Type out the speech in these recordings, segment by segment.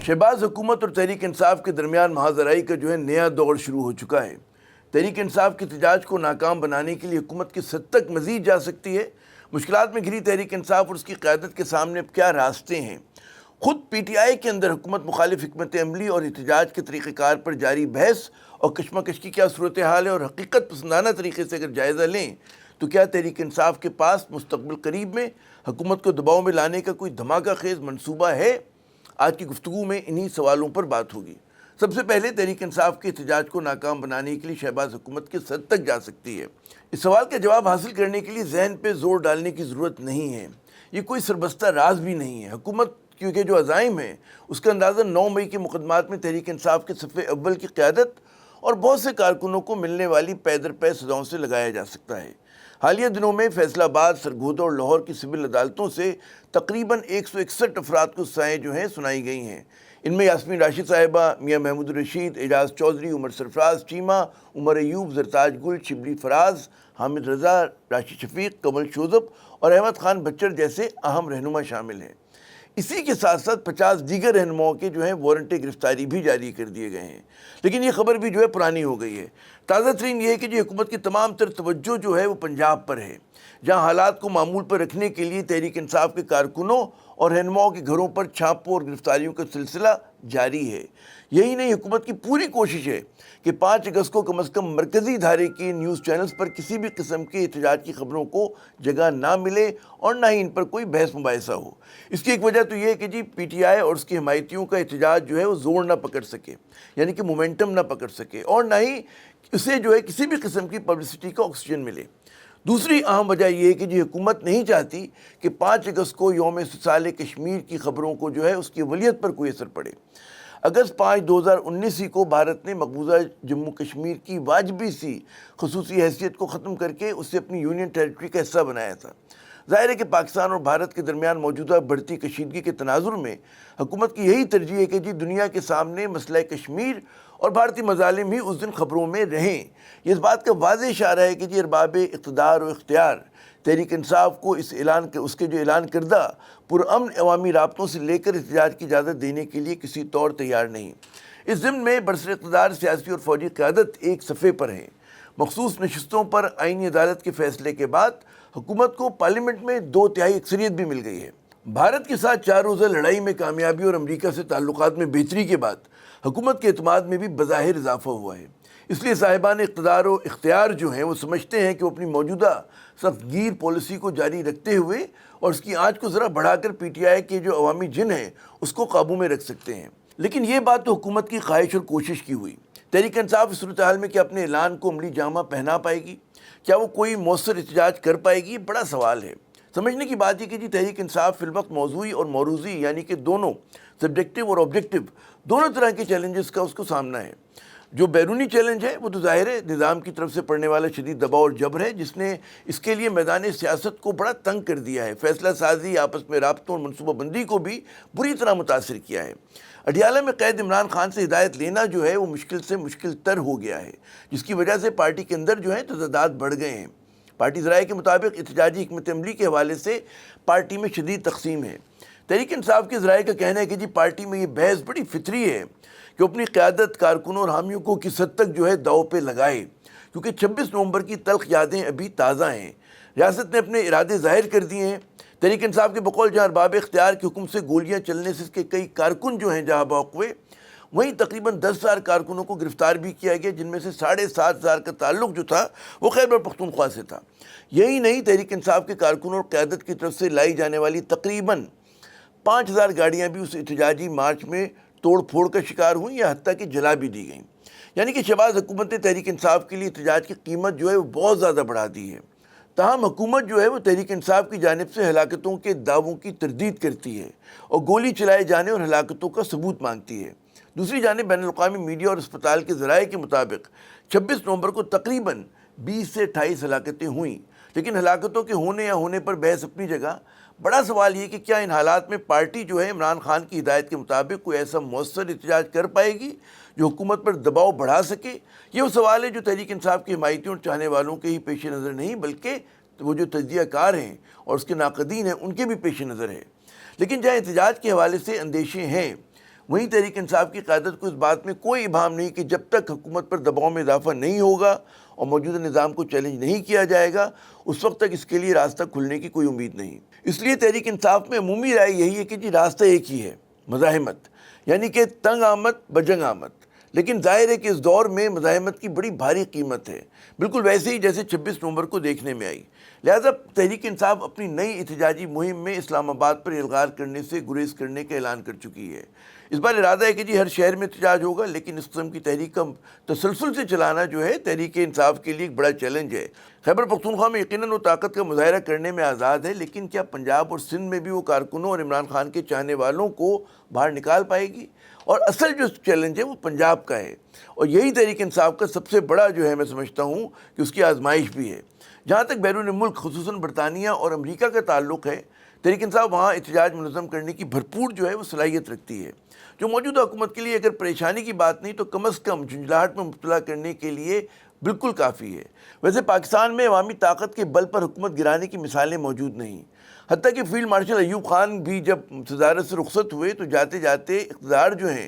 शहबाज हुकूमत और तहरीक इंसाफ के दरमियान महाजराई का नया दौर शुरू हो चुका है। तहरीक इंसाफ के एहतजाज को नाकाम बनाने के लिए हुकूमत किस हद तक मजीद जा सकती है, मुश्किलात में घिरी तहरीक इंसाफ और उसकी क़यादत के सामने अब क्या रास्ते हैं। ख़ुद PTI के अंदर हुकूमत मुखालिफ हिकमत अमली और एहतजाज के तरीक़ेकार पर जारी बहस और कशमकश की क्या सूरत हाल है, और हकीकत पसंदाना तरीके से अगर जायज़ा लें तो क्या तहरीक इंसाफ के पास मुस्तक़बिल करीब में हुकूमत को दबाव में लाने का कोई धमाका खेज़ मनसूबा है। आज की गुफ्तगू में इन्हीं सवालों पर बात होगी। सबसे पहले तहरीक इंसाफ के एहतजाज को नाकाम बनाने के लिए शहबाज हुकूमत किस हद तक जा सकती है। इस सवाल का जवाब हासिल करने के लिए जहन पे जोर डालने की ज़रूरत नहीं है। ये कोई सरबस्ता राज भी नहीं है। हुकूमत क्योंकि जो अज़ाइम है उसका अंदाज़ा 9 मई के मुकदमात में तहरीक इंसाफ के सफ़े अव्वल की क़यादत और बहुत से कारकुनों को मिलने वाली पै दर पै सज़ाओं से लगाया जा सकता है। हालिया दिनों में फैसलाबाद, सरगोदा और लाहौर की सिविल अदालतों से तकरीबन 161 अफराद को सज़ाएँ सुनाई गई हैं। इनमें यास्मीन राशिद साहिबा, मियाँ महमूद रशीद, एजाज चौधरी, उमर सरफराज चीमा, उमर अयूब, जरताज गुल, शिबली फराज, हामिद रज़ा, राशिद शफीक, कमल शोज़ब और अहमद खान बच्चर जैसे अहम रहनुमा शामिल हैं। इसी के साथ साथ 50 दीगर रहनुमाओं के वारंट गिरफ्तारी भी जारी कर दिए गए हैं। लेकिन ये खबर भी पुरानी हो गई है। ताज़ा तरीन ये है कि हुकूमत की तमाम तर तवज्जो वो पंजाब पर है, जहाँ हालात को मामूल पर रखने के लिए तहरीक इंसाफ के कारकुनों और रहनुमाओं के घरों पर छापों और गिरफ्तारियों का सिलसिला जारी है। यही नहीं, हुकूमत की पूरी कोशिश है कि 5 अगस्त को कम अज़ कम मरकज़ी धारे के न्यूज़ चैनल्स पर किसी भी किस्म के एहतजाज की खबरों को जगह ना मिले और ना ही इन पर कोई बहस मुबाहिसा हो। इसकी एक वजह तो ये है कि PTI और उसके हिमायतियों का एहतजाज वो ज़ोर ना पकड़ सके, यानी कि मोमेंटम ना पकड़ सके, और ना ही उसे किसी भी किस्म की पब्लिसिटी का ऑक्सीजन मिले। दूसरी अहम वजह यह है कि हुकूमत नहीं चाहती कि 5 अगस्त को यौम इस्तिसाल कश्मीर की खबरों को उसकी अवलियत पर कोई असर पड़े। अगस्त 5, 2019 को भारत ने मकबूजा जम्मू कश्मीर की वाजबी सी खसूसी हैसियत को ख़त्म करके उसे अपनी यूनियन टेरिटरी का हिस्सा बनाया था। ज़ाहिर है कि पाकिस्तान और भारत के दरमियान मौजूदा बढ़ती कशीदगी के तनाजुर में हुकूमत की यही तरजीह है कि दुनिया के सामने मसला कश्मीर और भारतीय मज़ालिम ही उस दिन खबरों में रहें। ये इस बात का वाज़ेह इशारा है कि अरबाब इक़्तिदार और इख्तियार तहरीक इंसाफ को उसके ऐलान करदा पुरअमन अवामी राब्तों से लेकर एहतजाज की इजाज़त देने के लिए किसी तौर तैयार नहीं। इस ज़िम्न में बरसर इक़्तिदार सियासी और फ़ौजी क़यादत एक सफ़े पर है। मखसूस नशिस्तों पर आईनी अदालत के फ़ैसले के बाद हुकूमत को पार्लियामेंट में 2/3 अक्सरियत भी मिल गई है। भारत के साथ 4 रोज़ा लड़ाई में कामयाबी और अमरीका से ताल्लुकात में बेहतरी के बाद हुकूमत के एतमाद में भी बज़ाहिर इजाफा हुआ है। इसलिए साहिबान इक़्तिदार और इख्तियार वो समझते हैं कि वो अपनी मौजूदा सख्तगीर पॉलिसी को जारी रखते हुए और उसकी आँच को ज़रा बढ़ाकर PTI के अवामी जिन है उसको काबू में रख सकते हैं। लेकिन ये बात तो हुकूमत की ख्वाहिश और कोशिश की हुई। तहरीक इंसाफ इस सूरत हाल में क्या अपने ऐलान को अमली जामा पहना पाएगी? क्या वो कोई मौसर एहतजाज कर पाएगी? बड़ा सवाल है। समझने की बात है कि तहरीक इंसाफ फिलवक्त मौजूई और मौरूज़ी यानी कि दोनों सब्जेक्टिव और ऑब्जेक्टिव दोनों तरह के चैलेंजेस का उसको सामना है। जो बैरूनी चैलेंज है वो तो ज़ाहिर है निज़ाम की तरफ से पड़ने वाला शदीद दबाव और जबर है, जिसने इसके लिए मैदान सियासत को बड़ा तंग कर दिया है। फ़ैसला साजी, आपस में राब्तों और मनसूबाबंदी को भी बुरी तरह मुतासिर किया है। अडियाला में कैद इमरान खान से हिदायत लेना वो मुश्किल से मुश्किल तर हो गया है, जिसकी वजह से पार्टी के अंदर तज़ादात बढ़ गए हैं। पार्टी ज़राए के मुताबिक एहतजाजी हिकमत अमली के हवाले से पार्टी में शदीद तकसीम है। तहरीक इंसाफ के ज़राए का कहना है कि पार्टी में ये बहस बड़ी फितरी है कि अपनी क़यादत, कारकुनों और हामियों को किस हद तक दाव पे लगाए, क्योंकि 26 नवंबर की तल्ख यादें अभी ताज़ा हैं। रियासत ने अपने इरादे ज़ाहिर कर दिए हैं। तहरीक इंसाफ के बकौल जहाँ अरबाब इख्तियार के हुक्म से गोलियाँ चलने से इसके कई कारकुन जहाँ बाक हुए, वहीं तकरीबन 10,000 कारकुनों को गिरफ़्तार भी किया गया, जिनमें से 7,500 का ताल्लुक़ था वो खैबर पख्तूनख्वा से था। यही नहीं, तहरीक इंसाफ के कारकुनों और क़यादत की तरफ से लाई जाने वाली तकरीबन 5,000 गाड़ियाँ भी उस एहतजाजी मार्च में तोड़ फोड़ का शिकार हुई या हत्ता कि जला भी दी गई। यानी कि शहबाज हुकूमत ने तहरीक इंसाफ के लिए एहतजाज की कीमत वो बहुत ज़्यादा बढ़ा दी है। ताहम हुकूमत वो तहरीक इंसाफ की जानिब से हलाकतों के दावों की तरदीद करती है और गोली चलाए जाने और हलाकतों का सबूत मांगती है। दूसरी जानिब बैनुल-अक़वामी मीडिया और अस्पताल के ज़राए के मुताबिक 26 नवंबर को तकरीबन 20 से 28 हलाकतें हुईं। लेकिन हलाकतों के होने या होने पर बहस अपनी जगह, बड़ा सवाल ये कि क्या इन हालात में पार्टी इमरान खान की हिदायत के मुताबिक कोई ऐसा मौसर एहतजाज कर पाएगी जो हुकूमत पर दबाव बढ़ा सके। ये वो सवाल है जो तहरीक इंसाफ के हिमायतियों और चाहने वालों के ही पेश नज़र नहीं, बल्कि वो जो तज्ज़ियाकार हैं और उसके नाक़दीन हैं उनके भी पेश नज़र है। लेकिन जहाँ एहतजाज के हवाले से अंदेशे हैं, وہیں تحریک انصاف کی قیادت کو اس بات میں کوئی ابہام نہیں کہ جب تک حکومت پر دباؤ میں اضافہ نہیں ہوگا اور موجودہ نظام کو چیلنج نہیں کیا جائے گا اس وقت تک اس کے لیے راستہ کھلنے کی کوئی امید نہیں۔ اس لیے تحریک انصاف میں عمومی رائے یہی ہے کہ جی راستہ ایک ہی ہے، مزاحمت، یعنی کہ تنگ آمد بجنگ آمد۔ لیکن ظاہر ہے کہ اس دور میں مزاحمت کی بڑی بھاری قیمت ہے، بالکل ویسے ہی جیسے 26 نومبر کو دیکھنے میں آئی۔ لہذا تحریک انصاف اپنی نئی احتجاجی مہم میں اسلام آباد پر الغار کرنے سے گریز کرنے کا اعلان کر چکی ہے۔ اس بار ارادہ ہے کہ جی ہر شہر میں احتجاج ہوگا، لیکن اس قسم کی تحریک کا تسلسل سے چلانا جو ہے تحریک انصاف کے لیے ایک بڑا چیلنج ہے۔ خیبر پختونخوا میں یقیناً وہ طاقت کا مظاہرہ کرنے میں آزاد ہے، لیکن کیا پنجاب اور سندھ میں بھی وہ کارکنوں اور عمران خان کے چاہنے والوں کو باہر نکال پائے گی؟ اور اصل جو چیلنج ہے وہ پنجاب کا ہے، اور یہی تحریک انصاف کا سب سے بڑا جو ہے میں سمجھتا ہوں کہ اس کی آزمائش بھی ہے۔ جہاں تک بیرون ملک خصوصاً برطانیہ اور امریکہ کا تعلق ہے، تحریک انصاف وہاں احتجاج منظم کرنے کی بھرپور جو ہے وہ صلاحیت رکھتی ہے، جو موجودہ حکومت کے لیے اگر پریشانی کی بات نہیں تو کم از کم جھنجھلاہٹ میں مبتلا کرنے کے لیے بالکل کافی ہے۔ ویسے پاکستان میں عوامی طاقت کے بل پر حکومت گرانے کی مثالیں موجود نہیں، حتیٰ کہ فیلڈ مارشل ایوب خان بھی جب صدارت سے رخصت ہوئے تو جاتے جاتے اقتدار جو ہیں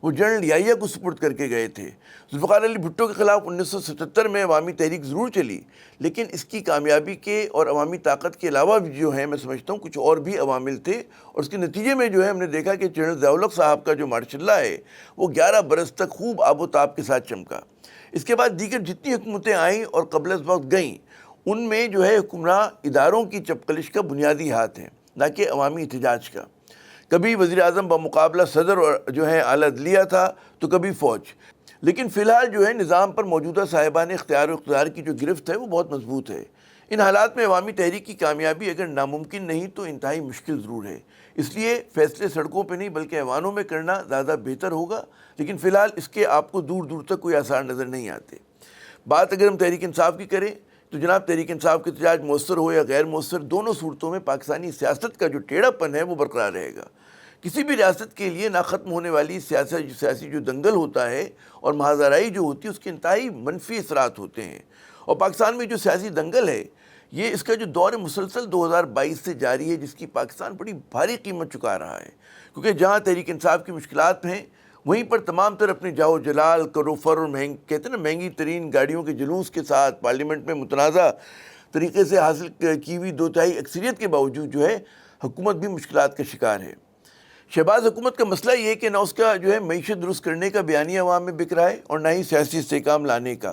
وہ جنرل یحییٰ کو سپرد کر کے گئے تھے۔ ذوالفقار علی بھٹو کے خلاف 1977 میں عوامی تحریک ضرور چلی، لیکن اس کی کامیابی کے اور عوامی طاقت کے علاوہ بھی جو ہے میں سمجھتا ہوں کچھ اور بھی عوامل تھے، اور اس کے نتیجے میں جو ہے ہم نے دیکھا کہ جنرل ضیاء الحق صاحب کا جو مارشاء اللہ ہے وہ 11 برس تک خوب آب و تاب کے ساتھ چمکا۔ اس کے بعد دیگر جتنی حکومتیں آئیں اور قبل از وقت گئیں، ان میں جو ہے حکمراں اداروں کی چپقلش کا بنیادی ہاتھ ہے، نہ کہ عوامی احتجاج کا۔ کبھی وزیر اعظم بمقابلہ صدر جو ہے اعلیٰ عدلیہ تھا تو کبھی فوج، لیکن فی الحال جو ہے نظام پر موجودہ صاحبان اختیار و اقتدار کی جو گرفت ہے وہ بہت مضبوط ہے۔ ان حالات میں عوامی تحریک کی کامیابی اگر ناممکن نہیں تو انتہائی مشکل ضرور ہے، اس لیے فیصلے سڑکوں پہ نہیں بلکہ ایوانوں میں کرنا زیادہ بہتر ہوگا، لیکن فی الحال اس کے آپ کو دور دور تک کوئی آثار نظر نہیں آتے۔ بات اگر ہم تحریک انصاف کی کریں تو جناب تحریک انصاف کے احتجاج مؤثر ہو یا غیر مؤثر، دونوں صورتوں میں پاکستانی سیاست کا جو ٹیڑھا پن ہے وہ برقرار رہے گا۔ کسی بھی ریاست کے لیے نہ ختم ہونے والی سیاسی جو دنگل ہوتا ہے اور محاذ آرائی جو ہوتی ہے اس کے انتہائی منفی اثرات ہوتے ہیں، اور پاکستان میں جو سیاسی دنگل ہے یہ اس کا جو دور مسلسل 2022 سے جاری ہے، جس کی پاکستان بڑی بھاری قیمت چکا رہا ہے، کیونکہ جہاں تحریک انصاف کی مشکلات ہیں وہیں پر تمام تر اپنے جاؤ جلال کروفر اور کہتے ہیں نا مہنگی ترین گاڑیوں کے جلوس کے ساتھ پارلیمنٹ میں متنازع طریقے سے حاصل کی ہوئی 2/3 اکثریت کے باوجود جو ہے حکومت بھی مشکلات کا شکار ہے۔ شہباز حکومت کا مسئلہ یہ کہ نہ اس کا جو ہے معیشت درست کرنے کا بیانیہ عوام میں بک رہا ہے اور نہ ہی سیاسی استحکام لانے کا۔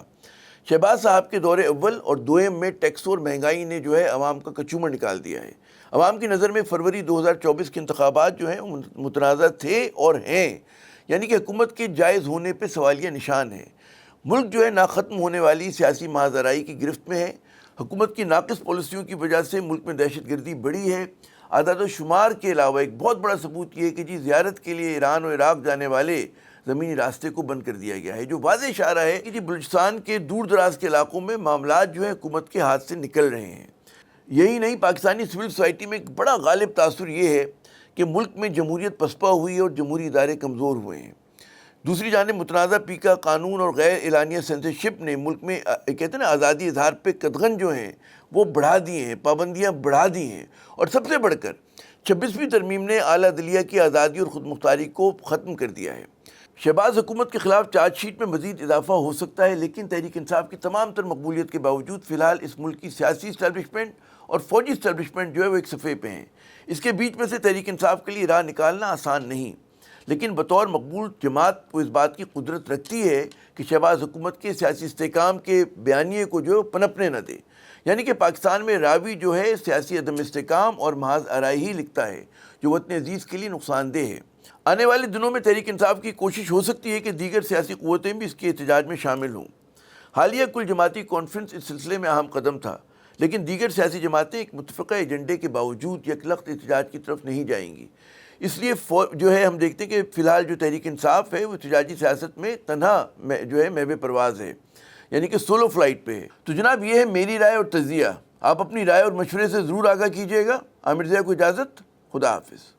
شہباز صاحب کے دور اول اور دوئم میں ٹیکس اور مہنگائی نے جو ہے عوام کا کچومر نکال دیا ہے۔ عوام کی نظر میں فروری 2024 کے انتخابات جو ہیں متنازع تھے اور ہیں، یعنی کہ حکومت کے جائز ہونے پہ سوالیہ نشان ہے۔ ملک جو ہے نہ ختم ہونے والی سیاسی محاذ آرائی کی گرفت میں ہے۔ حکومت کی ناقص پالیسیوں کی وجہ سے ملک میں دہشت گردی بڑھی ہے۔ اعداد و شمار کے علاوہ ایک بہت بڑا ثبوت یہ ہے کہ جی زیارت کے لیے ایران اور عراق جانے والے زمینی راستے کو بند کر دیا گیا ہے، جو واضح اشارہ ہے کہ جی بلوچستان کے دور دراز کے علاقوں میں معاملات جو ہے حکومت کے ہاتھ سے نکل رہے ہیں۔ یہی نہیں، پاکستانی سول سوسائٹی میں ایک بڑا غالب تاثر یہ ہے کہ ملک میں جمہوریت پسپا ہوئی اور جمہوری ادارے کمزور ہوئے ہیں۔ دوسری جانب متنازع پیکا قانون اور غیر اعلانیہ سینسرشپ نے ملک میں کہتے ہیں نا آزادی اظہار پہ قدغن جو ہیں وہ بڑھا دیے ہیں، پابندیاں بڑھا دی ہیں، اور سب سے بڑھ کر 26ویں ترمیم نے اعلیٰ عدلیہ کی آزادی اور خود مختاری کو ختم کر دیا ہے۔ شہباز حکومت کے خلاف چارج شیٹ میں مزید اضافہ ہو سکتا ہے، لیکن تحریک انصاف کی تمام تر مقبولیت کے باوجود فی الحال اس ملک کی سیاسی اسٹیبلشمنٹ اور فوجی اسٹیبلشمنٹ جو ہے وہ ایک صفحے پہ ہیں۔ اس کے بیچ میں سے تحریک انصاف کے لیے راہ نکالنا آسان نہیں، لیکن بطور مقبول جماعت وہ اس بات کی قدرت رکھتی ہے کہ شہباز حکومت کے سیاسی استحکام کے بیانیے کو جو پنپنے نہ دے، یعنی کہ پاکستان میں راوی جو ہے سیاسی عدم استحکام اور محاذ آرائی ہی لکھتا ہے، جو وطن عزیز کے لیے نقصان دہ ہے۔ آنے والے دنوں میں تحریک انصاف کی کوشش ہو سکتی ہے کہ دیگر سیاسی قوتیں بھی اس کے احتجاج میں شامل ہوں۔ حالیہ کل جماعتی کانفرنس اس سلسلے میں اہم قدم تھا، لیکن دیگر سیاسی جماعتیں ایک متفقہ ایجنڈے کے باوجود یکلخت احتجاج کی طرف نہیں جائیں گی۔ اس لیے جو ہے ہم دیکھتے ہیں کہ فی الحال جو تحریک انصاف ہے وہ احتجاجی سیاست میں تنہا جو ہے محو پرواز ہے، یعنی کہ سولو فلائٹ پہ ہے۔ تو جناب یہ ہے میری رائے اور تجزیہ، آپ اپنی رائے اور مشورے سے ضرور آگاہ کیجیے گا۔ عامر ضیاء کو اجازت، خدا حافظ۔